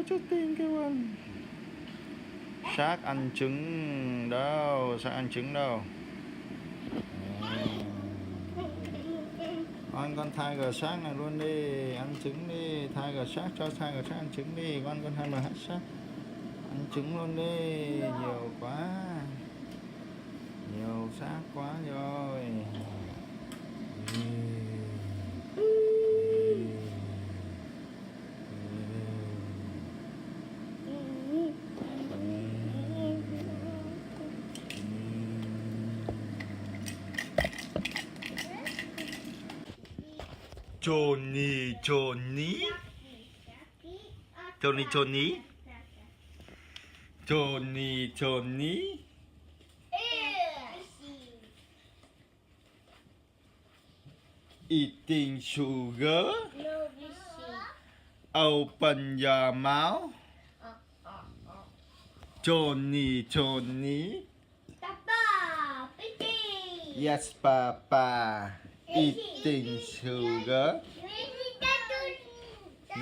chút tim kêu ăn. Xác ăn trứng đâu, xác ăn trứng đâu. Con Tiger xác này luôn đi, ăn trứng đi, Tiger xác cho Tiger xác ăn trứng đi, con MH xác ăn trứng luôn đi, nhiều quá, nhiều xác quá rồi. Johnny Johnny Johnny Johnny Johnny Johnny eating sugar. Open your mouth. Johnny Johnny. Papa, baby. Yes, Papa. Eating sugar.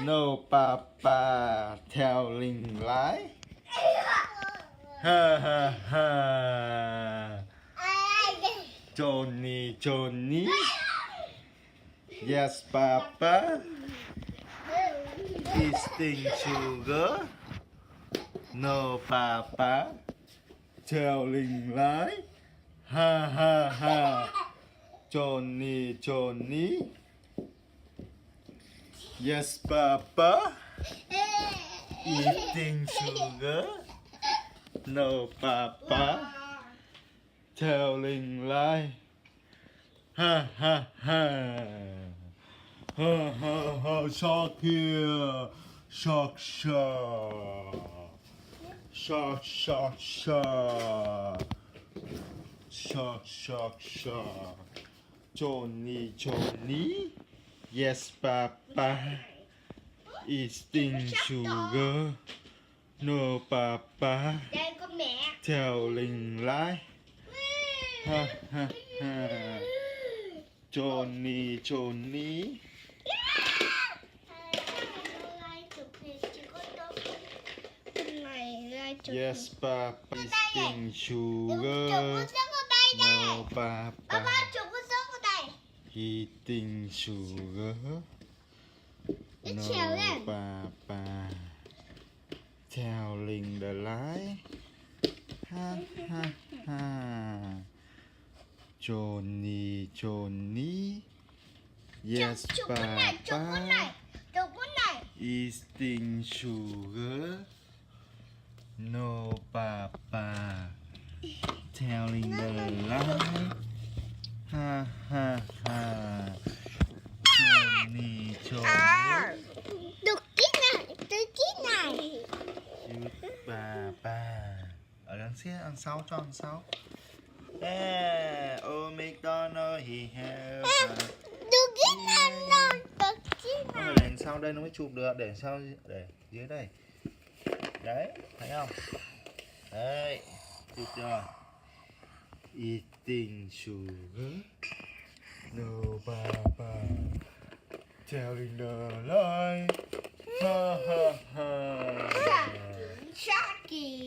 No, Papa. Telling lie. Ha ha ha. Johnny Johnny. Yes, Papa. Eating sugar. No, Papa. Telling lie. Ha ha ha. Johnny Johnny. Yes, Papa. Eating sugar. No, Papa. Telling lie. Ha ha ha. Ha ha ha. Shark here. Shark shark. Shark shark shark. Shark shark shark. Johnny Johnny. Yes, Papa. Eating sugar. No, Papa. Đây có mẹ. Telling lie. Ha ha ha. Johnny Johnny. Yes, Papa. Eating sugar. No, Papa. Papa chụp cái số vào đây. Eating sugar. trèo No, lên. Papa. Telling the lie. Ha ha ha. Johnny Johnny. Yes, Chụp cái này, chụp cái này, Papa. chụp cái này. Eating sugar. No, Papa. Telling the lie. Ha ha ha. Johnny Johnny. Được cái này, từ cái này. Shoot Papa. Ở đằng sau cho đằng sau. Yeah, oh McDonald he have. Được cái này rồi, được cái Để này. đằng sau đây nó mới chụp được, để sau để dưới đây. Đấy, thấy không? Đấy, chụp rồi. Eating sugar. No, Papa. Telling the lie. Ha ha ha. Sharky.